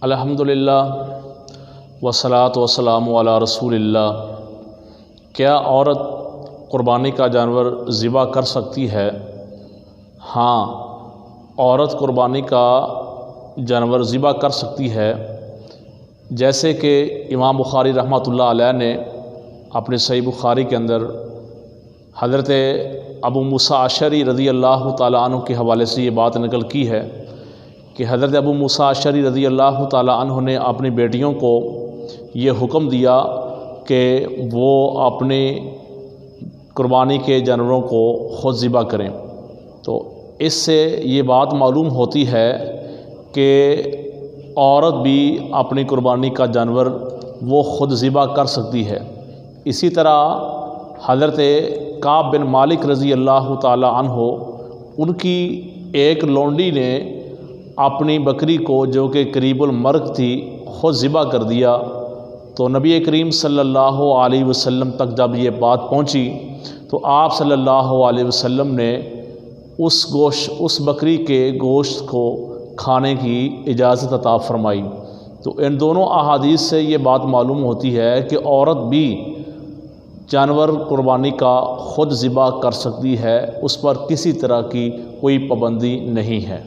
الحمدللہ والصلاۃ والسلام علی رسول اللہ۔ کیا عورت قربانی کا جانور ذبح کر سکتی ہے؟ ہاں، عورت قربانی کا جانور ذبح کر سکتی ہے، جیسے کہ امام بخاری رحمۃ اللہ علیہ نے اپنے صحیح بخاری کے اندر حضرت ابو موسیٰ اشعری رضی اللہ تعالیٰ عنہ کے حوالے سے یہ بات نقل کی ہے کہ حضرت ابو موسیٰ اشعری رضی اللہ تعالیٰ عنہ نے اپنی بیٹیوں کو یہ حکم دیا کہ وہ اپنے قربانی کے جانوروں کو خود ذبح کریں۔ تو اس سے یہ بات معلوم ہوتی ہے کہ عورت بھی اپنی قربانی کا جانور وہ خود ذبح کر سکتی ہے۔ اسی طرح حضرت کعب بن مالک رضی اللہ تعالیٰ عنہ، ان کی ایک لونڈی نے اپنی بکری کو جو کہ قریب المرگ تھی خود ذبح کر دیا، تو نبی کریم صلی اللہ علیہ وسلم تک جب یہ بات پہنچی تو آپ صلی اللہ علیہ وسلم نے اس بکری کے گوشت کو کھانے کی اجازت عطا فرمائی۔ تو ان دونوں احادیث سے یہ بات معلوم ہوتی ہے کہ عورت بھی جانور قربانی کا خود ذبح کر سکتی ہے، اس پر کسی طرح کی کوئی پابندی نہیں ہے۔